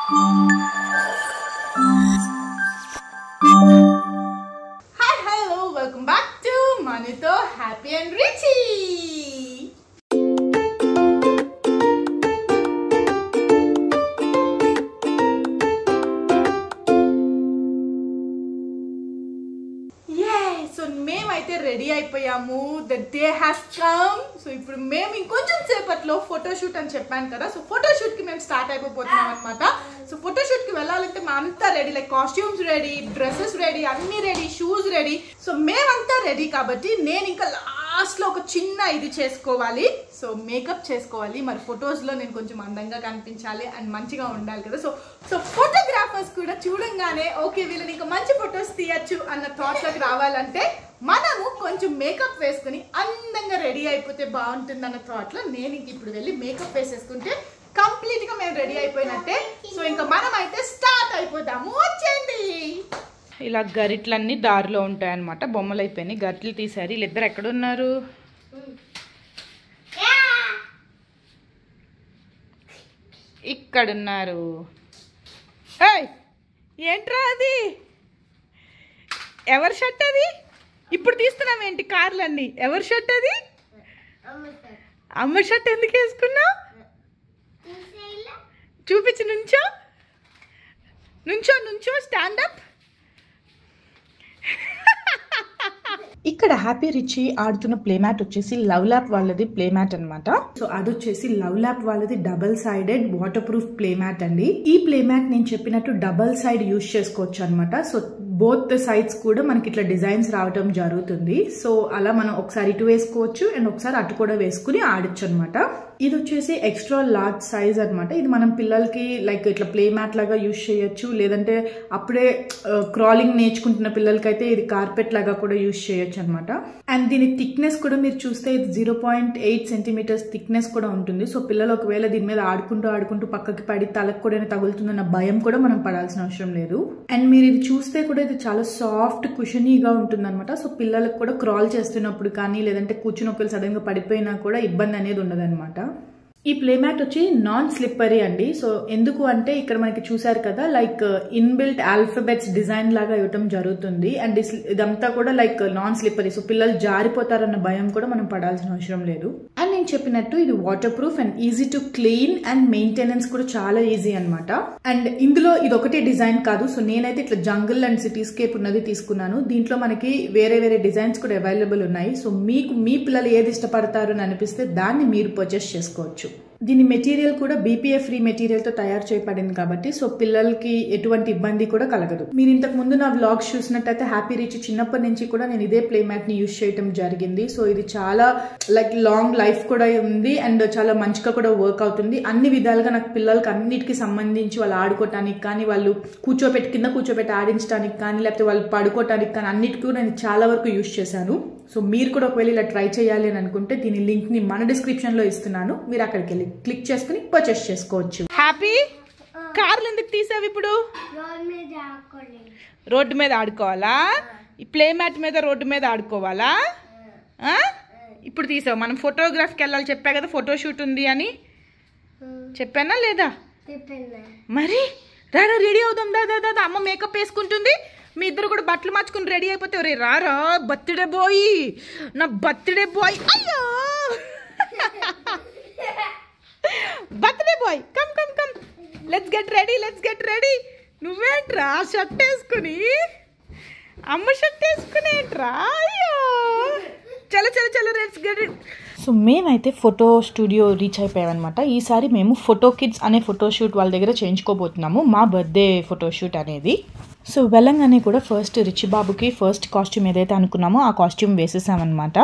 Hi, hello, welcome back to Manuto Happy and Richie. So మేమైతే ready అయిపోయాము. The day has come. So ఇప్పుడు మేము ఇంకొంచెం సేపట్లో ఫోటోషూట్ అని చెప్పాను కదా, సో ఫోటోషూట్కి మేము స్టార్ట్ అయిపోతున్నాం అనమాట. సో ఫోటోషూట్కి వెళ్ళాలంటే మేమంతా ready, like costumes ready, dresses ready, అన్నీ రెడీ, షూస్ రెడీ. సో మేమంతా రెడీ కాబట్టి నేను ఇంకా లాస్ట్లో ఒక చిన్న ఇది చేసుకోవాలి. సో మేకప్ చేసుకోవాలి. మరి ఫొటోస్లో నేను కొంచెం అందంగా కనిపించాలి అండ్ మంచిగా ఉండాలి కదా. సో ఫోటోగ్రాఫర్స్ కూడా చూడంగానే ఓకే వీళ్ళని ఇంకా మంచి ఫొటోస్ తీయచ్చు అన్న థాట్లోకి రావాలంటే మనము కొంచెం మేకప్ వేసుకుని అందంగా రెడీ అయిపోతే బాగుంటుంది అన్న థాట్లో నేను ఇంక ఇప్పుడు వెళ్ళి మేకప్ వేసేసుకుంటే కంప్లీట్గా మేము రెడీ అయిపోయినట్టే. సో ఇంకా మనం అయితే స్టార్ట్ అయిపోతాము. వచ్చేయండి. ఇలా గరిట్లన్నీ దారిలో ఉంటాయన్నమాట. బొమ్మలు అయిపోయినాయి, గరిట్లు తీసారు. వీళ్ళిద్దరు ఎక్కడున్నారు? ఇక్కడున్నారు. ఏంట్రా అది? ఎవరి షర్ట్ అది? ఇప్పుడు తీస్తున్నావేంటి కార్లన్నీ? ఎవరి షర్ట్ అది? అమ్మ షర్ట్ ఎందుకు వేసుకున్నావు? చూపించి. నుంచో నుంచో నుంచో స్టాండప్. ఇక్కడ హ్యాపీ రిచీ ఆడుతున్న ప్లే మ్యాట్ వచ్చేసి లవ్ ల్యాప్ వాళ్ళది ప్లే మ్యాట్ అనమాట. సో అది వచ్చేసి లవ్ ల్యాప్ వాళ్ళది double sided waterproof play mat అండి. ఈ ప్లే మ్యాట్ నేను చెప్పినట్టు డబల్ సైడ్ యూజ్ చేసుకోవచ్చు అనమాట. సో బోత్ సైడ్స్ కూడా మనకి ఇట్లా డిజైన్స్ రావటం జరుగుతుంది. సో అలా మనం ఒకసారి ఇటు వేసుకోవచ్చు అండ్ ఒకసారి అటు కూడా వేసుకుని ఆడొచ్చు అనమాట. ఇది వచ్చేసి ఎక్స్ట్రా లార్జ్ సైజ్ అనమాట. ఇది మనం పిల్లలకి లైక్ ఇట్లా ప్లే మ్యాట్ లాగా యూజ్ చేయొచ్చు, లేదంటే అప్పుడే క్రాలింగ్ నేర్చుకుంటున్న పిల్లలకైతే ఇది కార్పెట్ లాగా కూడా యూజ్ చేయొచ్చు అనమాట. అండ్ దీని థిక్నెస్ కూడా మీరు చూస్తే ఇది 0.8 సెంటీమీటర్స్ థిక్నెస్ కూడా ఉంటుంది. సో పిల్లలు ఒకవేళ దీని మీద ఆడుకుంటూ పక్కకి పడి తలకు కూడా తగులుతుందన్న భయం కూడా మనం పడాల్సిన అవసరం లేదు. అండ్ మీరు ఇది చూస్తే కూడా ఇది చాలా సాఫ్ట్ కుషనీగా ఉంటుంది అనమాట. సో పిల్లలకు కూడా క్రాల్ చేస్తున్నప్పుడు కానీ లేదంటే కూర్చుని ఒకవేళ సడన్ గా పడిపోయినా కూడా ఇబ్బంది అనేది ఉండదు అనమాట. ఈ ప్లే మ్యాట్ వచ్చి నాన్ స్లిప్పరీ అండి. సో ఎందుకు అంటే ఇక్కడ మనకి చూసారు కదా లైక్ ఇన్బిల్ట్ ఆల్ఫాబెట్స్ డిజైన్ లాగా ఇవ్వటం జరుగుతుంది. అండ్ ఇదంతా కూడా లైక్ నాన్ స్లిప్పరీ. సో పిల్లలు జారిపోతారన్న భయం కూడా మనం పడాల్సిన అవసరం లేదు. అండ్ నేను చెప్పినట్టు ఇది water proof and easy to clean and maintenance కూడా చాలా ఈజీ అనమాట. అండ్ ఇందులో ఇది ఒకటే డిజైన్ కాదు. సో నేనైతే ఇట్లా జంగిల్ అండ్ సిటీస్కేప్ ఉన్నది తీసుకున్నాను. దీంట్లో మనకి వేరే వేరే డిజైన్స్ కూడా అవైలబుల్ ఉన్నాయి. సో మీకు మీ పిల్లలు ఏది ఇష్టపడతారు అని అనిపిస్తే దాన్ని మీరు పర్చేస్ చేసుకోవచ్చు. దీని మెటీరియల్ కూడా BPA ఫ్రీ మెటీరియల్ తో తయారు చేయబడింది కాబట్టి సో పిల్లలకి ఎటువంటి ఇబ్బంది కూడా కలగదు. మీరు ఇంతకు ముందు నా వ్లాగ్స్ చూసినట్టయితే హ్యాపీ రిచ్ చిన్నప్పటి నుంచి కూడా నేను ఇదే ప్లే మ్యాట్ ని యూజ్ చేయడం జరిగింది. సో ఇది చాలా లైక్ లాంగ్ లైఫ్ కూడా ఉంది అండ్ చాలా మంచిగా కూడా వర్క్ అవుతుంది. అన్ని విధాలుగా నాకు పిల్లలకి అన్నిటికీ సంబంధించి వాళ్ళు ఆడుకోవటానికి కానీ, వాళ్ళు కింద కూర్చోబెట్టి ఆడించడానికి కానీ, లేకపోతే వాళ్ళు పడుకోవటానికి కానీ అన్నిటికీ కూడా నేను చాలా వరకు యూజ్ చేశాను. సో మీరు కూడా ఒకవేళ ఇలా ట్రై చేయాలి అని అనుకుంటే దీని లింక్ ని మన డిస్క్రిప్షన్ లో ఇస్తున్నాను. మీరు అక్కడికి వెళ్ళి క్లిక్ చేసుకుని పర్చేస్ చేసుకోవచ్చు. హ్యాపీ కార్లు ఎందుకు తీసావు? ఇప్పుడు రోడ్డు మీద ఆడుకోవాలా? ఈ ప్లే మ్యాట్ మీద రోడ్డు మీద ఆడుకోవాలా? ఇప్పుడు తీసావు. మనం ఫోటోగ్రాఫ్కి వెళ్ళాలి చెప్పా కదా, ఫోటో షూట్ ఉంది అని చెప్పానా లేదా? మరి రారా రెడీ అవుదాం. దాదా అమ్మ మేకప్ వేసుకుంటుంది. మీ ఇద్దరు కూడా బట్టలు మార్చుకుని రెడీ అయిపోతే రే రారా బర్త్డే బాయ్, నా బర్త్డే బాయ్, అయ్యో birthday boy, come come come, let's get ready. నువ్వేంట్రా షర్ట్ వేసుకుని, అమ్మ షర్ట్ వేసుకునేంట్రా? అయ్యో చలో లెట్స్ గెట్ రెడీ. సో మేమైతే ఫోటో స్టూడియో రీచ్ అయిపోయామన్నమాట. ఈసారి మేము ఫోటో కిడ్స్ అనే ఫోటోషూట్ వాళ్ళ దగ్గర చేయించుకోబోతున్నాము, మా బర్త్డే ఫోటోషూట్ అనేది. సో వెళ్ళంగానే కూడా ఫస్ట్ రిచిబాబుకి ఫస్ట్ కాస్ట్యూమ్ ఏదైతే అనుకున్నామో ఆ కాస్ట్యూమ్ వేసేసామన్నమాట.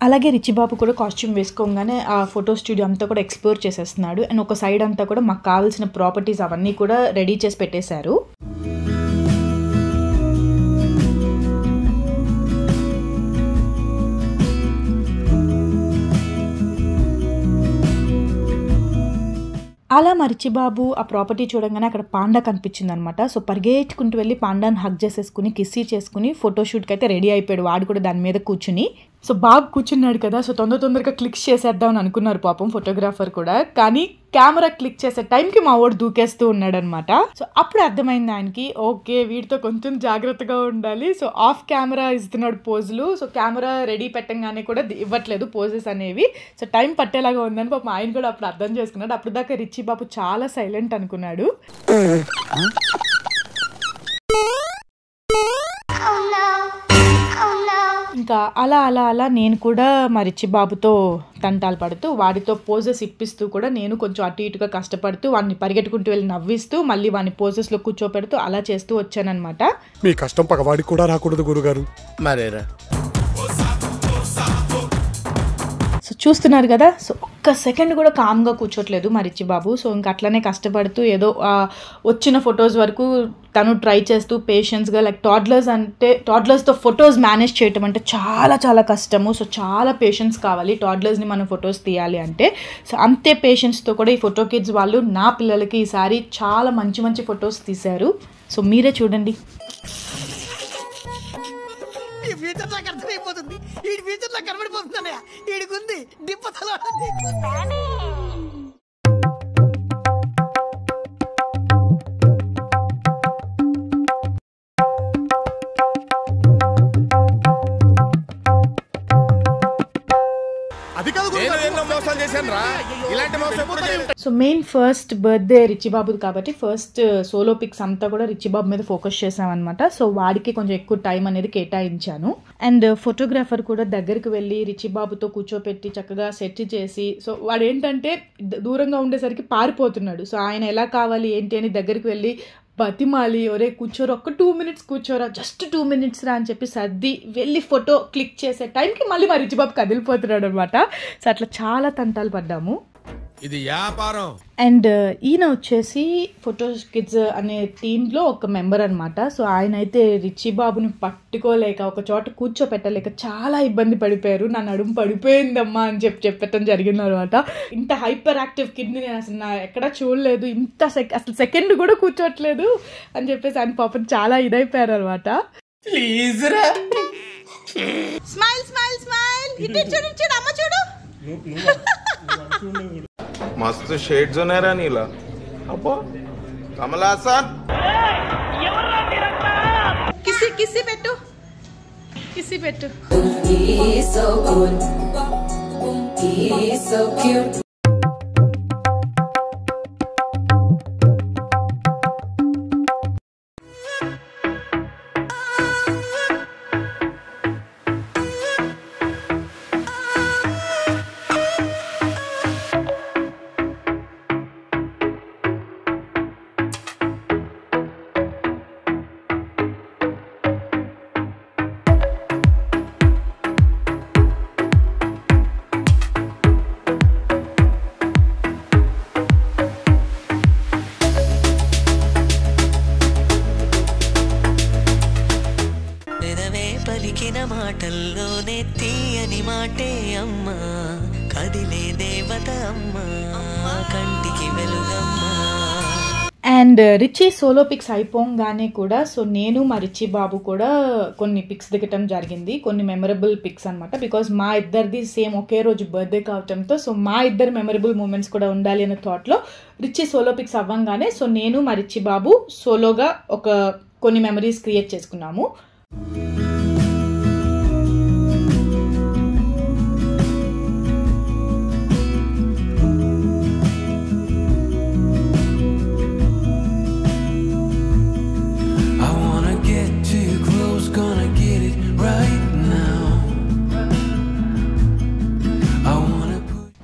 అలాగే రిచిబాబు కూడా కాస్ట్యూమ్ వేసుకోగానే ఆ ఫోటో స్టూడియో అంతా కూడా ఎక్స్ప్లోర్ చేసేస్తున్నాడు. అండ్ ఒక సైడ్ అంతా కూడా మాకు కావాల్సిన ప్రాపర్టీస్ అవన్నీ కూడా రెడీ చేసి పెట్టేశారు. అలా మా రిచిబాబు ఆ ప్రాపర్టీ చూడంగానే అక్కడ పాండా కనిపించింది అనమాట. సో పరిగెట్టుకుంటూ వెళ్ళి పాండాని హగ్ చేసేసుకుని కిస్సీ చేసుకుని ఫోటోషూట్కి అయితే రెడీ అయిపోయాడు. వాడు కూడా దాని మీద కూర్చుని. సో బాబు కూర్చున్నాడు కదా, సో తొందరగా క్లిక్స్ చేసేద్దామని అనుకున్నారు పాపం ఫోటోగ్రాఫర్ కూడా. కానీ కెమెరా క్లిక్ చేసే టైంకి మా వాడు దూకేస్తూ ఉన్నాడు అనమాట. సో అప్పుడు అర్థమైంది ఆయనకి, ఓకే వీటితో కొంచెం జాగ్రత్తగా ఉండాలి. సో ఆఫ్ కెమెరా ఇస్తున్నాడు పోజులు. సో కెమెరా రెడీ పెట్టంగానే కూడా ఇవ్వట్లేదు పోజెస్ అనేవి. సో టైం పట్టేలాగా ఉందని పాపం ఆయన కూడా అప్పుడు అర్థం చేసుకున్నాడు. అప్పుడు దాకా రిచి బాబు చాలా సైలెంట్ అనుకున్నాడు. ఇంకా అలా నేను కూడా మా రిచి బాబుతో తంటాలు పడుతూ వాడితో పోజెస్ ఇప్పిస్తూ కూడా నేను కొంచెం అటు ఇటుగా కష్టపడుతూ వాడిని పరిగెట్టుకుంటూ వెళ్ళి నవ్విస్తూ మళ్ళీ వాడిని పోజెస్లో కూర్చోపెడుతూ అలా చేస్తూ వచ్చానమాట. మీ కష్టం పగవాడికి కూడా రాకూడదు గురుగారు. మరేరా. సో చూస్తున్నారు కదా, సో ఒక్క సెకండ్ కూడా కామ్గా కూర్చోట్లేదు మా రిచి బాబు. సో ఇంకా అట్లనే కష్టపడుతూ ఏదో వచ్చిన ఫొటోస్ వరకు తను ట్రై చేస్తూ పేషెన్స్గా, లైక్ టాడ్లర్స్తో ఫొటోస్ మేనేజ్ చేయటం అంటే చాలా కష్టము. సో చాలా పేషెన్స్ కావాలి టాడ్లర్స్ని మనం ఫొటోస్ తీయాలి అంటే. సో అంతే పేషెన్స్తో కూడా ఈ ఫోటో కిడ్స్ వాళ్ళు నా పిల్లలకి ఈసారి చాలా మంచి ఫొటోస్ తీశారు. సో మీరే చూడండి. So main first birthday Richie బాబుది కాబట్టి ఫస్ట్ సోలో పిక్స్ అంతా కూడా రిచి బాబు మీద ఫోకస్ చేసామన్నమాట. సో వాడికి కొంచెం ఎక్కువ టైం అనేది కేటాయించాను. అండ్ ఫోటోగ్రాఫర్ కూడా దగ్గరికి వెళ్ళి రిచి బాబుతో కూర్చోపెట్టి చక్కగా సెట్ చేసి, సో వాడు ఏంటంటే దూరంగా ఉండేసరికి పారిపోతున్నాడు. సో ఆయన ఎలా కావాలి ఏంటి అని దగ్గరికి వెళ్ళి బతిమాలి, ఒరే కూర్చోరా, ఒక్క 2 minutes కూర్చోరా, జస్ట్ 2 minutes రా అని చెప్పి సర్ది వెళ్ళి ఫోటో క్లిక్ చేసే టైంకి మళ్ళీ మా రిచి బాబు కదిలిపోతున్నాడు అనమాట. సో అట్లా చాలా తంటాలు పడ్డాము. ఇది వ్యాపారం. అండ్ ఈయన వచ్చేసి ఫోటో కిడ్స్ అనే టీంలో ఒక మెంబర్ అనమాట. సో ఆయన అయితే రిచి బాబుని పట్టుకోలేక ఒక చోట కూర్చోపెట్టలేక చాలా ఇబ్బంది పడిపోయారు. నా నడుము పడిపోయిందమ్మా అని చెప్పడం జరిగింది అనమాట. ఇంత హైపర్ యాక్టివ్ కిడ్ని నేను అసలు ఎక్కడా చూడలేదు, అసలు సెకండ్ కూడా కూర్చోట్లేదు అని చెప్పేసి ఆయన పాపం చాలా ఇదైపోయారు అనమాట. ప్లీజ్ రా, స్మైల్ స్మైల్ స్మైల్, ఇటు అమ్మ చూడు. मस्त शेड्स ఉన్నాయి రా నీలా. అబ్బో కమల్ హాసన్, కిసి పెట్టు. He's so good. He's so cute. పలికిన మాటల్లోనే తీయని మాటే అమ్మ, కదిలే దేవత అమ్మ, కంటికి వెలుగమ్మ. అండ్ రిచి సోలో పిక్స్ అయిపోగానే కూడా సో నేను మా రిచి బాబు కూడా కొన్ని పిక్స్ దిగటం జరిగింది, కొన్ని మెమరబుల్ పిక్స్ అనమాట. బికాజ్ మా ఇద్దరిది సేమ్ ఒకే రోజు బర్త్డే కావటంతో సో మా ఇద్దరు మెమరబుల్ మూమెంట్స్ కూడా ఉండాలి అనే థాట్లో రిచి సోలో పిక్స్ అవ్వంగానే సో నేను మా రిచి బాబు సోలోగా కొన్ని మెమరీస్ క్రియేట్ చేసుకున్నాము.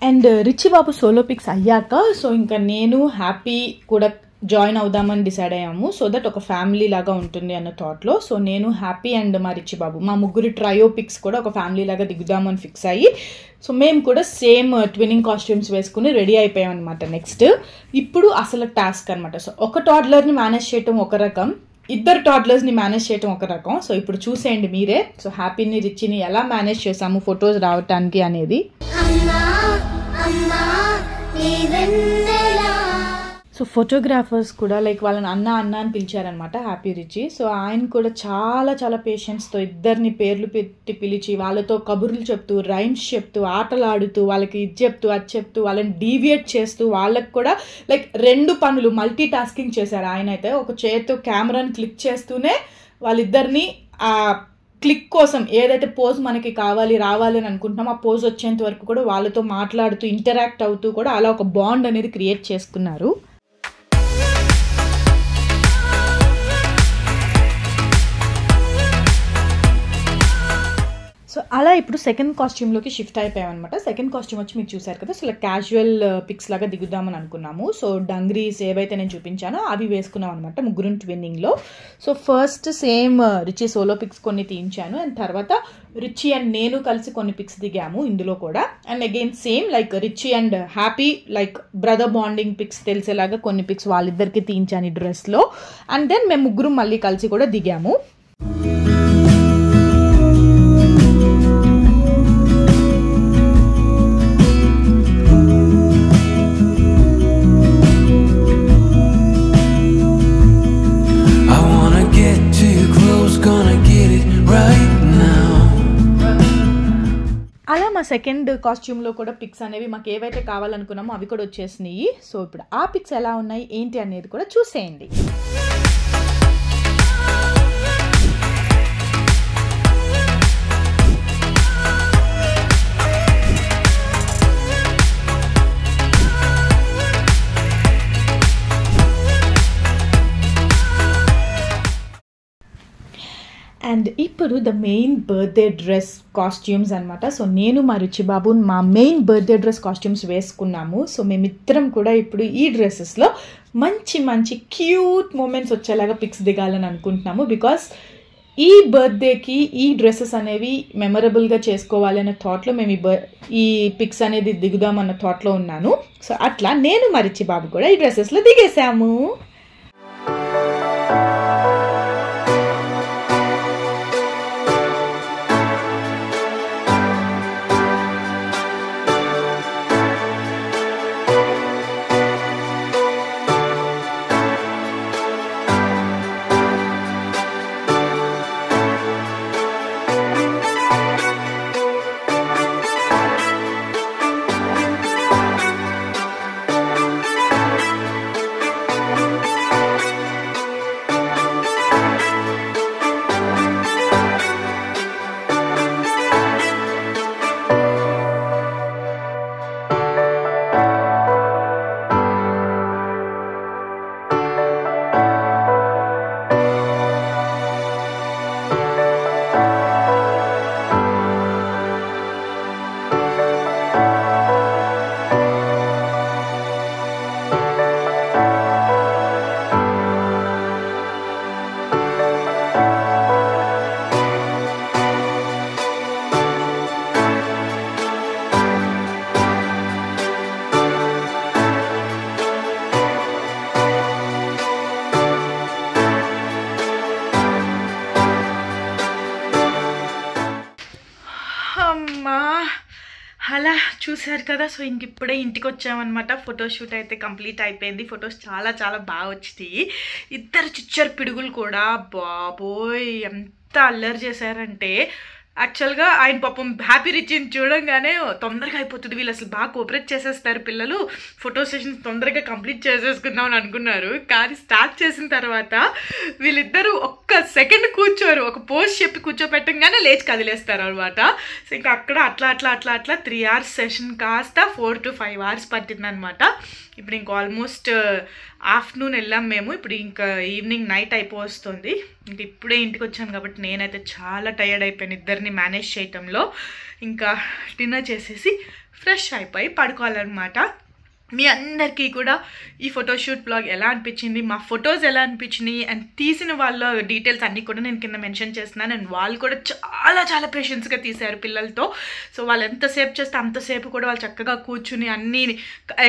అండ్ రిచి బాబు సోలో పిక్స్ అయ్యాక సో ఇంకా నేను హ్యాపీ కూడా జాయిన్ అవుదామని డిసైడ్ అయ్యాము. సో దట్ ఒక ఫ్యామిలీ లాగా ఉంటుంది అన్న థాట్లో సో నేను హ్యాపీ అండ్ మా రిచి బాబు మా ముగ్గురి ట్రయో పిక్స్ కూడా ఒక ఫ్యామిలీ లాగా దిగుదామని ఫిక్స్ అయ్యి సో మేము కూడా సేమ్ ట్విన్నింగ్ కాస్ట్యూమ్స్ వేసుకుని రెడీ అయిపోయాం అనమాట. నెక్స్ట్ ఇప్పుడు అసలు టాస్క్ అనమాట. సో ఒక టాడ్లర్ని మేనేజ్ చేయటం ఒక రకం, ఇద్దరు టాడ్లర్స్ని మేనేజ్ చేయటం ఒక రకం. సో ఇప్పుడు చూసేయండి మీరే సో హ్యాపీని రిచిని ఎలా మేనేజ్ చేసాము ఫొటోస్ రావటానికి అనేది. అమ్మా అమ్మా నీ వెన్నెలా. సో సో ఫోటోగ్రాఫర్స్ కూడా లైక్ వాళ్ళని అన్న అని పిలిచారనమాట హ్యాపీ రిచి. సో ఆయన కూడా చాలా చాలా పేషెన్స్తో ఇద్దరిని పేర్లు పెట్టి పిలిచి వాళ్ళతో కబుర్లు చెప్తూ రైమ్స్ చెప్తూ ఆటలు ఆడుతూ వాళ్ళకి ఇది చెప్తూ అది చెప్తూ వాళ్ళని డీవియేట్ చేస్తూ వాళ్ళకి కూడా లైక్ 2 పనులు మల్టీ టాస్కింగ్ చేశారు ఆయన అయితే. ఒక చేతితో కెమెరాని క్లిక్ చేస్తూనే వాళ్ళిద్దరిని ఆ క్లిక్ కోసం ఏదైతే పోజ్ మనకి కావాలి రావాలి అని అనుకుంటున్నామో ఆ పోజ్ వచ్చేంత వరకు కూడా వాళ్ళతో మాట్లాడుతూ ఇంటరాక్ట్ అవుతూ కూడా అలా ఒక బాండ్ అనేది క్రియేట్ చేసుకున్నారు. సో అలా ఇప్పుడు సెకండ్ కాస్ట్యూమ్లోకి షిఫ్ట్ అయిపోయామన్నమాట. సెకండ్ కాస్ట్యూమ్ వచ్చి మీరు చూసారు కదా, సో క్యాజువల్ పిక్స్ లాగా దిగుదామని అనుకున్నాము. సో డంగ్రీస్ ఏవైతే నేను చూపించానో అవి వేసుకున్నాం అనమాట ముగ్గురు ట్విన్నింగ్లో. So first same Richi solo pics కొన్ని తీయించాను అండ్ తర్వాత రిచి అండ్ నేను కలిసి కొన్ని పిక్స్ దిగాము ఇందులో కూడా. And again same like Richi and Happy like brother bonding pics తెలిసేలాగా కొన్ని పిక్స్ వాళ్ళిద్దరికి తీయించాను ఈ డ్రెస్లో. అండ్ దెన్ మేము ముగ్గురు మళ్ళీ కలిసి కూడా దిగాము. అలా మా సెకండ్ కాస్ట్యూమ్లో కూడా పిక్స్ అనేవి మాకు ఏవైతే కావాలనుకున్నామో అవి కూడా వచ్చేసినాయి. సో ఇప్పుడు ఆ పిక్స్ ఎలా ఉన్నాయి ఏంటి అనేది కూడా చూసేయండి. అండ్ ఇప్పుడు the main birthday dress costumes అనమాట. సో నేను మా రుచి బాబు మా మెయిన్ బర్త్డే డ్రెస్ కాస్ట్యూమ్స్ వేసుకున్నాము. సో మేమిద్దరం కూడా ఇప్పుడు ఈ డ్రెస్సెస్లో మంచి మంచి క్యూట్ మూమెంట్స్ వచ్చేలాగా పిక్స్ దిగాలని అనుకుంటున్నాము. బికాస్ ఈ బర్త్డేకి ఈ డ్రెస్సెస్ అనేవి మెమరబుల్గా చేసుకోవాలి అనే థాట్లో మేము ఈ పిక్స్ అనేది దిగుదామన్న థాట్లో ఉన్నాను. సో అట్లా నేను మా రుచి బాబు కూడా ఈ డ్రెస్సెస్లో దిగేసాము. అలా చూసారు కదా. సో ఇంక ఇప్పుడే ఇంటికి వచ్చామన్నమాట. ఫోటోషూట్ అయితే కంప్లీట్ అయిపోయింది. ఫొటోస్ చాలా చాలా బాగా వచ్చినాయి. ఇద్దరు చిచ్చర్ పిడుగులు కూడా బాబోయ్ ఎంత అల్లరి చేశారంటే, యాక్చువల్గా ఆయన పాపం హ్యాపీ రిచిని చూడంగానే తొందరగా అయిపోతుంది, వీళ్ళు అసలు బాగా కోఆపరేట్ చేసేస్తారు పిల్లలు, ఫోటో సెషన్స్ తొందరగా కంప్లీట్ చేసేసుకుందాం అని అనుకున్నారు. కానీ స్టార్ట్ చేసిన తర్వాత వీళ్ళిద్దరూ ఒక్క సెకండ్ కూర్చోరు, ఒక పోజ్ చెప్పి కూర్చోపెట్టంగానే లేచి కదిలేస్తారు అనమాట. సో ఇంకా అక్కడ అట్లా 3 hours సెషన్ కాస్త 4 to 5 hours పట్టిందనమాట. ఇప్పుడు ఇంక ఆల్మోస్ట్ ఆఫ్టర్నూన్ వెళ్ళాం మేము. ఇప్పుడు ఇంకా ఈవినింగ్ నైట్ అయిపోతుంది. ఇంక ఇప్పుడే ఇంటికి వచ్చాను కాబట్టి నేనైతే చాలా టయర్డ్ అయిపోయాను ఇద్దరిని మేనేజ్ చేయటంలో. ఇంకా డిన్నర్ చేసేసి ఫ్రెష్ అయిపోయి పడుకోవాలన్నమాట. మీ అందరికీ కూడా ఈ ఫోటోషూట్ బ్లాగ్ ఎలా అనిపించింది, మా ఫొటోస్ ఎలా అనిపించినాయి అండ్ తీసిన వాళ్ళ డీటెయిల్స్ అన్నీ కూడా నేను కింద మెన్షన్ చేస్తున్నాను. అండ్ వాళ్ళు కూడా చాలా చాలా పేషెన్స్గా తీశారు పిల్లలతో. సో వాళ్ళు ఎంతసేపు చేస్తే అంతసేపు కూడా వాళ్ళు చక్కగా కూర్చుని అన్నీ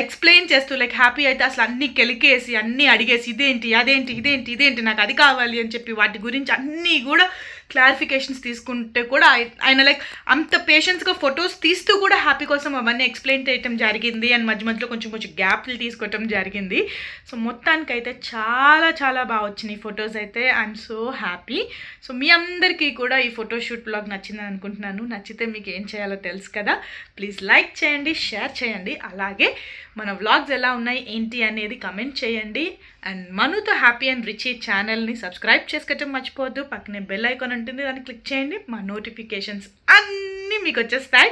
ఎక్స్ప్లెయిన్ చేస్తూ, లైక్ హ్యాపీ అయితే అసలు అన్నీ కెలికేసి అన్నీ అడిగేసి ఇదేంటి అదేంటి ఇదేంటి నాకు అది కావాలి అని చెప్పి వాటి గురించి అన్నీ కూడా క్లారిఫికేషన్స్ తీసుకుంటే కూడా ఆయన లైక్ అంత పేషెన్స్గా ఫొటోస్ తీస్తూ కూడా హ్యాపీ కోసం అవన్నీ ఎక్స్ప్లెయిన్ చేయటం జరిగింది. అండ్ మధ్య మధ్యలో కొంచెం కొంచెం గ్యాప్లు తీసుకోవటం జరిగింది. సో మొత్తానికైతే చాలా చాలా బాగా వచ్చినాయి ఫొటోస్ అయితే. I'm so happy. సో మీ అందరికీ కూడా ఈ ఫోటోషూట్ బ్లాగ్ నచ్చిందని అనుకుంటున్నాను. నచ్చితే మీకు ఏం చేయాలో తెలుసు కదా, ప్లీజ్ లైక్ చేయండి, షేర్ చేయండి, అలాగే మన వ్లాగ్స్ ఎలా ఉన్నాయి ఏంటి అనేది కమెంట్ చేయండి. అండ్ మనుతో హ్యాపీ అండ్ రిచీ ఛానల్ని సబ్స్క్రైబ్ చేసుకోవటం మర్చిపోవద్దు. పక్కనే బెల్ ఐకాన్ ఉంటుంది, దాన్ని క్లిక్ చేయండి. మా నోటిఫికేషన్స్ అన్నీ మీకు వచ్చేస్తాయి.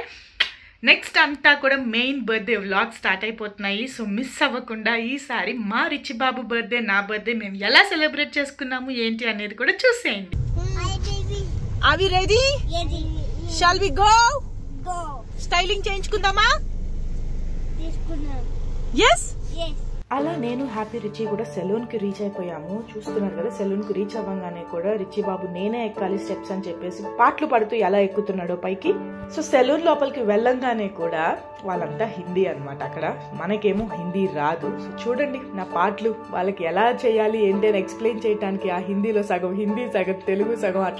నెక్స్ట్ అంతా కూడా మెయిన్ బర్త్డే వ్లాగ్ స్టార్ట్ అయిపోతున్నాయి. సో మిస్ అవ్వకుండా ఈసారి మా రిచి బాబు బర్త్డే, నా బర్త్డే మేము ఎలా సెలబ్రేట్ చేసుకున్నాము ఏంటి అనేది కూడా చూసేయండి. అవి ready? Shall we go? Styling చేయించుకుందామా? ఎస్. అలా నేను హ్యాపీ రిచీ కూడా సెలూన్ కి రీచ్ అయిపోయాము. చూస్తున్నారు కదా, సెలూన్ కి రీచ్ అవ్వగానే కూడా రిచీ బాబు నేనే ఎక్కాలి స్టెప్స్ అని చెప్పేసి పాటలు పడుతూ ఎలా ఎక్కుతున్నాడో పైకి. సో సెలూన్ లోపలికి వెళ్ళంగానే కూడా వాళ్ళంతా హిందీ అనమాట. అక్కడ మనకేమో హిందీ రాదు. సో చూడండి నా పాటలు వాళ్ళకి ఎలా చేయాలి ఏంటి అని ఎక్స్ప్లెయిన్ చేయడానికి ఆ హిందీలో సగం హిందీ సగం తెలుగు సగం అట్లా